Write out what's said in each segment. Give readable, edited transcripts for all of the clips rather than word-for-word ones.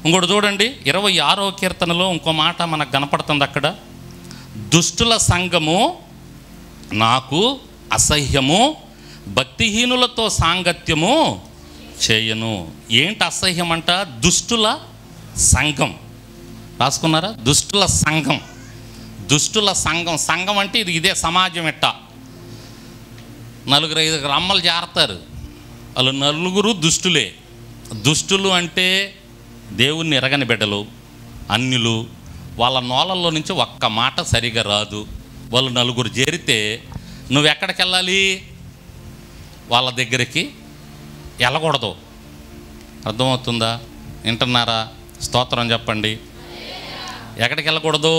ఇంకోటి చూడండి, 26వ కీర్తనలో ఇంకో మాట మనకు కనపడుతుంది. అక్కడ దుష్టుల సంఘము నాకు అసహ్యము, భక్తిహీనులతో సాంగత్యము చేయను. ఏంటి అసహ్యం అంట? దుష్టుల సంఘం. రాసుకున్నారా? దుష్టుల సంఘం. దుష్టుల సంఘం. సంఘం అంటే ఇదే సమాజం. ఎట్టా 4-5 అమ్మలు చేరతారు, వాళ్ళు నలుగురు దుష్టులే. దుష్టులు అంటే దేవుణ్ణి ఎరగని బిడ్డలు, అన్యులు. వాళ్ళ నోళ్ళల్లో నుంచి ఒక్క మాట సరిగా రాదు. వాళ్ళు నలుగురు చేరితే నువ్వెక్కడికి వెళ్ళాలి? వాళ్ళ దగ్గరికి వెళ్ళకూడదు. అర్థమవుతుందా? వింటున్నారా? స్తోత్రం చెప్పండి. ఎక్కడికి వెళ్ళకూడదు?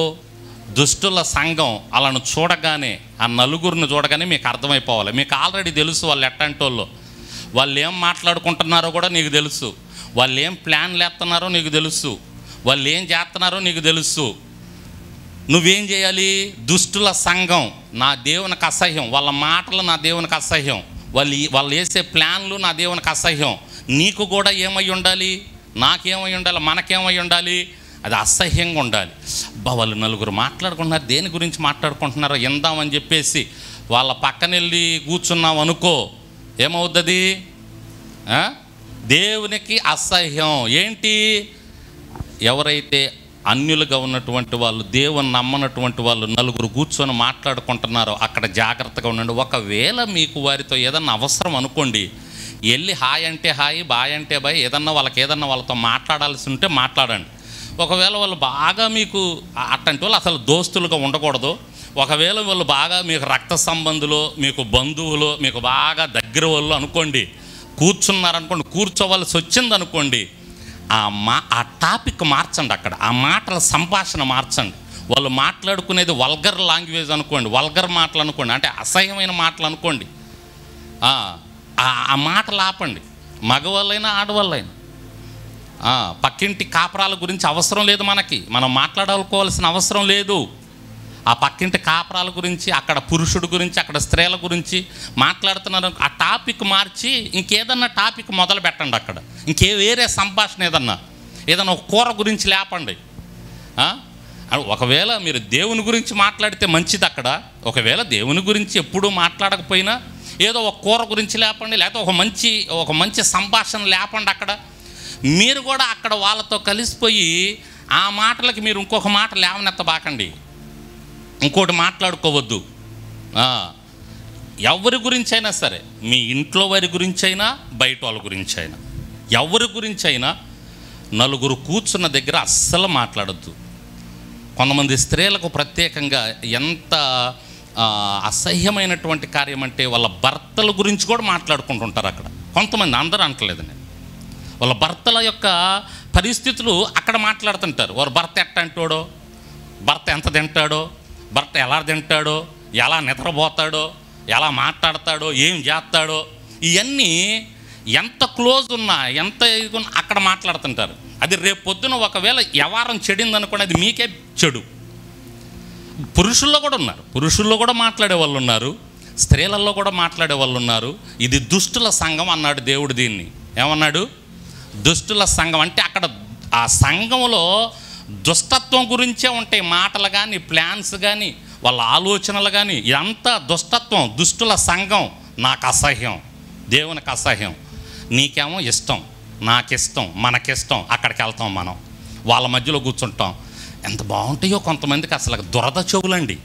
దుష్టుల సంఘం. వాళ్ళను చూడగానే, ఆ నలుగురిని చూడగానే మీకు అర్థమైపోవాలి. మీకు ఆల్రెడీ తెలుసు వాళ్ళు ఎట్టంటోళ్ళు. వాళ్ళు ఏం మాట్లాడుకుంటున్నారో కూడా నీకు తెలుసు. వాళ్ళు ఏం ప్లాన్లు వేస్తున్నారో నీకు తెలుసు. వాళ్ళు ఏం చేస్తున్నారో నీకు తెలుసు. నువ్వేం చేయాలి? దుష్టుల సంఘం నా దేవునికి అసహ్యం. వాళ్ళ మాటలు నా దేవునికి అసహ్యం. వాళ్ళు వేసే ప్లాన్లు నా దేవునికి అసహ్యం. నీకు కూడా ఏమై ఉండాలి? నాకేమై ఉండాలి? మనకేమై ఉండాలి? అది అసహ్యంగా ఉండాలి. వాళ్ళు నలుగురు మాట్లాడుకుంటున్నారు, దేని గురించి మాట్లాడుకుంటున్నారో ఇందామని చెప్పేసి వాళ్ళ పక్కన వెళ్ళి కూర్చున్నాం అనుకో, ఏమవుతుంది? దేవునికి అసహ్యం. ఏంటి? ఎవరైతే అన్యులుగా ఉన్నటువంటి వాళ్ళు, దేవుని నమ్మనటువంటి వాళ్ళు నలుగురు కూర్చొని మాట్లాడుకుంటున్నారో అక్కడ జాగ్రత్తగా ఉండండి. ఒకవేళ మీకు వారితో ఏదన్నా అవసరం అనుకోండి, వెళ్ళి హాయ్ అంటే హాయ్, బాయ్ అంటే బాయ్, ఏదన్నా వాళ్ళతో మాట్లాడాల్సి ఉంటే మాట్లాడండి. ఒకవేళ వాళ్ళు బాగా మీకు అట్టంటి వాళ్ళు అసలు దోస్తులుగా ఉండకూడదు. ఒకవేళ వాళ్ళు బాగా మీకు రక్త సంబంధులు, మీకు బంధువులు, మీకు బాగా దగ్గర వాళ్ళు అనుకోండి, కూర్చున్నారనుకోండి, కూర్చోవలసి వచ్చిందనుకోండి, ఆ టాపిక్ మార్చండి. అక్కడ ఆ మాటల సంభాషణ మార్చండి. వాళ్ళు మాట్లాడుకునేది వల్గర్ లాంగ్వేజ్ అనుకోండి, వల్గర్ మాటలు అనుకోండి, అంటే అసహ్యమైన మాటలు అనుకోండి. ఆ మాటలు ఆపండి. మగవాళ్ళైనా ఆడవాళ్ళైనా. పక్కింటి కాపురాల గురించి అవసరం లేదు మనకి. మనం మాట్లాడుకోవాల్సిన అవసరం లేదు. ఆ పక్కింటి కాపురాల గురించి, అక్కడ పురుషుడు గురించి, అక్కడ స్త్రీల గురించి మాట్లాడుతున్నారు. ఆ టాపిక్ మార్చి ఇంకేదన్నా టాపిక్ మొదలు పెట్టండి. అక్కడ వేరే సంభాషణ ఏదన్నా ఒక కూర గురించి లేపండి. ఒకవేళ మీరు దేవుని గురించి మాట్లాడితే మంచిది అక్కడ. ఒకవేళ దేవుని గురించి ఎప్పుడూ మాట్లాడకపోయినా ఏదో ఒక కూర గురించి లేపండి, లేకపోతే ఒక మంచి సంభాషణ లేపండి. అక్కడ మీరు కూడా అక్కడ వాళ్ళతో కలిసిపోయి ఆ మాటలకి మీరు ఇంకొక మాట లేవనెత్తబాకండి, ఇంకోటి మాట్లాడుకోవద్దు. ఎవరి గురించి అయినా సరే, మీ ఇంట్లో వారి గురించి అయినా, బయట వాళ్ళ గురించి అయినా, ఎవరి గురించి అయినా నలుగురు కూర్చున్న దగ్గర అస్సలు మాట్లాడద్దు. కొంతమంది స్త్రీలకు ప్రత్యేకంగా ఎంత అసహ్యమైనటువంటి కార్యం అంటే వాళ్ళ భర్తల గురించి కూడా మాట్లాడుకుంటుంటారు అక్కడ. కొంతమంది, అందరూ అంటలేదు నేను, వాళ్ళ భర్తల యొక్క పరిస్థితులు అక్కడ మాట్లాడుతుంటారు. వారు భర్త ఎట్టంటాడో, భర్త ఎంత తింటాడో, భర్త ఎలా తింటాడో, ఎలా నిద్రపోతాడో, ఎలా మాట్లాడతాడో, ఏం చేస్తాడో, ఇవన్నీ ఎంత క్లోజ్ ఉన్నా, ఎంత ఇది ఉన్నా అక్కడ మాట్లాడుతుంటారు. అది రేపు పొద్దున ఒకవేళ వ్యవహారం చెడిందనుకోండి, అది మీకే చెడు. పురుషుల్లో కూడా ఉన్నారు, పురుషుల్లో కూడా మాట్లాడే వాళ్ళు ఉన్నారు, స్త్రీలలో కూడా మాట్లాడే వాళ్ళు ఉన్నారు. ఇది దుష్టుల సంఘం అన్నాడు దేవుడు. దీన్ని ఏమన్నాడు? దుష్టుల సంఘం. అంటే అక్కడ ఆ సంఘంలో దుష్టత్వం గురించే ఉంటాయి మాటలు కానీ, ప్లాన్స్ కానీ, వాళ్ళ ఆలోచనలు కానీ. ఇదంతా దుష్టత్వం. దుష్టుల సంఘం నాకు అసహ్యం, దేవునికి అసహ్యం. నీకేమో ఇష్టం, నాకిష్టం, మనకిష్టం. అక్కడికి వెళ్తాం మనం, వాళ్ళ మధ్యలో కూర్చుంటాం. ఎంత బాగుంటాయో. కొంతమందికి అసలు దురద చెవులండి.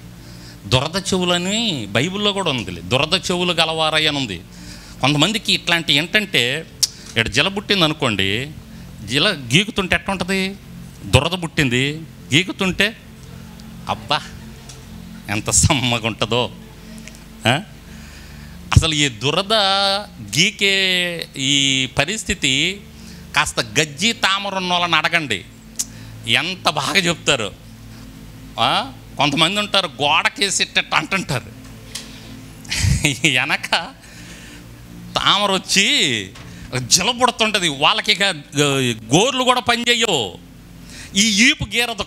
దురద చెవులని బైబిల్లో కూడా ఉంది. దురద చెవులు గలవారై అని ఉంది. కొంతమందికి ఇట్లాంటి ఏంటంటే, ఇక్కడ జిల పుట్టింది అనుకోండి, జిల గీకుతుంటే ఎట్లా ఉంటుంది? దురద పుట్టింది, గీకుతుంటే అబ్బా ఎంత సమ్మగా ఉంటుందో. అసలు ఈ దురద గీకే ఈ పరిస్థితి కాస్త గజ్జి తామరున్న వాళ్ళని అడగండి, ఎంత బాగా చెప్తారు. కొంతమంది ఉంటారు గోడకేసేటట్టు అంటుంటారు, వెనక తామర వచ్చి జిలబుడుతుంటుంది. వాళ్ళకి ఇక గోర్లు కూడా పనిచేయవు. ఈ ఈపు గీరదు,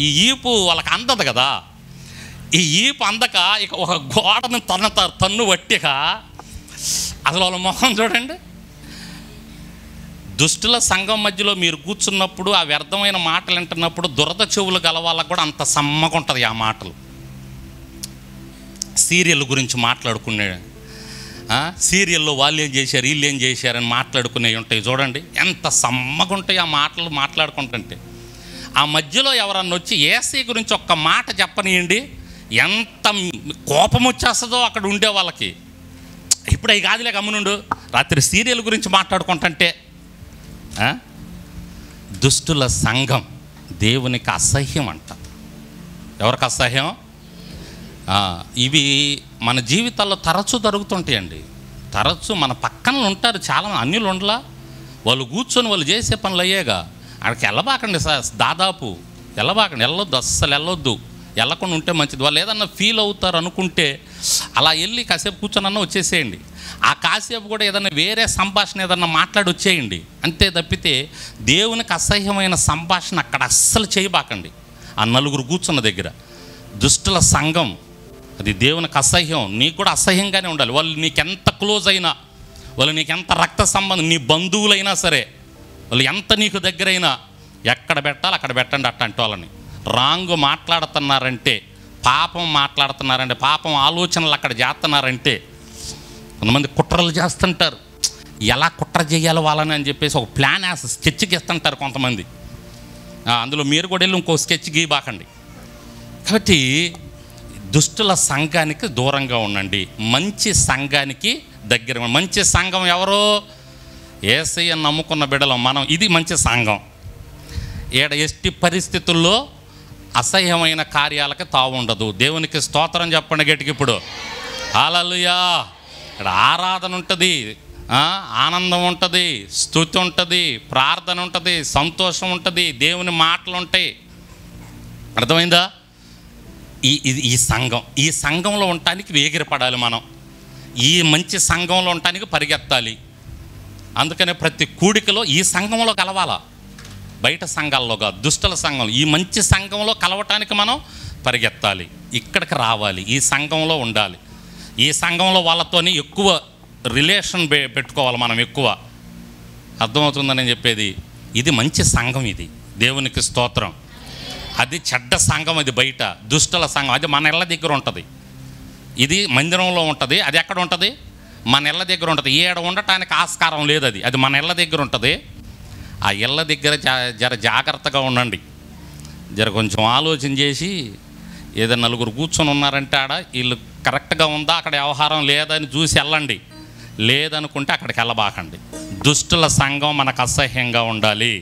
ఈ ఈపు వాళ్ళకి అందదు కదా. ఈ ఈపు అందక ఇక ఒక గోడను తన్ను పట్టిక అసలు వాళ్ళ మొహం చూడండి. దుష్టుల సంఘం మధ్యలో మీరు కూర్చున్నప్పుడు ఆ వ్యర్థమైన మాటలు వింటున్నప్పుడు దురద చెవులు గల వాళ్ళకు కూడా అంత సమ్మగా ఉంటుంది ఆ మాటలు. సీరియల్ గురించి మాట్లాడుకునే, సీరియల్లో వాళ్ళు ఏం చేశారు వీళ్ళు ఏం చేశారని మాట్లాడుకునేవి ఉంటాయి చూడండి, ఎంత సమ్మగా ఉంటాయి ఆ మాటలు మాట్లాడుకుంటుంటే. ఆ మధ్యలో ఎవరన్నా వచ్చి ఏసీ గురించి ఒక్క మాట చెప్పనియండి, ఎంత కోపం వచ్చేస్తుందో అక్కడ ఉండే వాళ్ళకి. ఇప్పుడు అవి కాదులే గమ్మునుండు, రాత్రి సీరియల్ గురించి మాట్లాడుకుంటుంటే. దుష్టుల సంఘం దేవునికి అసహ్యం అంట. ఎవరికి అసహ్యం? ఇవి మన జీవితాల్లో తరచూ జరుగుతుంటాయండి. తరచూ మన పక్కన ఉంటారు చాలా అన్యులు ఉండలా, వాళ్ళు కూర్చొని వాళ్ళు చేసే పనులు అయ్యేగా. అక్కడికి వెళ్ళబాకండి దాదాపు, వెళ్ళబాకండి, వెళ్ళొద్దు, అస్సలు వెళ్ళొద్దు. వెళ్ళకుండా ఉంటే మంచిది. వాళ్ళు ఏదన్నా ఫీల్ అవుతారు అనుకుంటే అలా వెళ్ళి కాసేపు కూర్చొనన్నా వచ్చేసేయండి. ఆ కాసేపు కూడా ఏదన్నా వేరే సంభాషణ ఏదన్నా మాట్లాడి వచ్చేయండి, అంతే తప్పితే దేవునికి అసహ్యమైన సంభాషణ అక్కడ అస్సలు చేయబాకండి. ఆ నలుగురు కూర్చున్న దగ్గర దుష్టుల సంఘం అది దేవునికి అసహ్యం. నీకు కూడా అసహ్యంగానే ఉండాలి. వాళ్ళు నీకెంత క్లోజ్ అయినా, వాళ్ళు నీకెంత రక్త సంబంధం, నీ బంధువులైనా సరే, వాళ్ళు ఎంత నీకు దగ్గరైనా ఎక్కడ పెట్టాలి అక్కడ పెట్టండి. అట్టంటే వాళ్ళని రాంగ్ మాట్లాడుతున్నారంటే, పాపం మాట్లాడుతున్నారంటే, పాపం ఆలోచనలు అక్కడ చేస్తున్నారంటే, కొంతమంది కుట్రలు చేస్తుంటారు. ఎలా కుట్ర చేయాలి వాళ్ళని అని చెప్పేసి ఒక ప్లాన్ వేసి స్కెచ్ గీస్తుంటారు కొంతమంది. అందులో మీరు కూడా వెళ్ళి ఇంకో స్కెచ్ గీయబాకండి. కాబట్టి దుష్టుల సంఘానికి దూరంగా ఉండండి, మంచి సంఘానికి దగ్గర. మంచి సంఘం ఎవరో? యేసయ్యను నమ్ముకున్న బిడ్డలం మనం. ఇది మంచి సంఘం. ఎట్టి పరిస్థితుల్లో అసహ్యమైన కార్యాలకి తావు ఉండదు. దేవునికి స్తోత్రం చెప్పండి గట్టికి ఇప్పుడు. హల్లెలూయా. ఇక్కడ ఆరాధన ఉంటుంది, ఆనందం ఉంటుంది, స్తుతి ఉంటుంది, ప్రార్థన ఉంటుంది, సంతోషం ఉంటుంది, దేవుని మాటలు ఉంటాయి. అర్థమైందా? ఈ సంఘం, ఈ సంఘంలో ఉండటానికి వేగిరపడాలి మనం. ఈ మంచి సంఘంలో ఉండటానికి పరిగెత్తాలి. అందుకనే ప్రతి కూడికలో ఈ సంఘంలో కలవాలా, బయట సంఘాల్లో కాదు, దుష్టుల సంఘం. ఈ మంచి సంఘంలో కలవటానికి మనం పరిగెత్తాలి, ఇక్కడికి రావాలి, ఈ సంఘంలో ఉండాలి. ఈ సంఘంలో వాళ్ళతోని ఎక్కువ రిలేషన్ పెట్టుకోవాలి మనం ఎక్కువ. అర్థమవుతుందని చెప్పేది. ఇది మంచి సంఘం, ఇది దేవునికి స్తోత్రం. అది చెడ్డ సంఘం, అది బయట దుష్టుల సంఘం. అది మన ఇళ్ళ దగ్గర ఉంటుంది, ఇది మందిరంలో ఉంటుంది. అది ఎక్కడ ఉంటుంది? మన ఇళ్ళ దగ్గర ఉంటుంది. ఏడ ఉండటానికి ఆస్కారం లేదు. అది మన ఇళ్ళ దగ్గర ఉంటుంది. ఆ ఇళ్ళ దగ్గర జర జాగ్రత్తగా ఉండండి. జర కొంచెం ఆలోచన చేసి, ఏదైనా నలుగురు కూర్చొని ఉన్నారంటే ఆడ వీళ్ళు కరెక్ట్గా ఉందా, అక్కడ వ్యవహారం లేదని చూసి వెళ్ళండి. లేదనుకుంటే అక్కడికి వెళ్ళబాకండి. దుష్టుల సంఘం మనకు అసహ్యంగా ఉండాలి.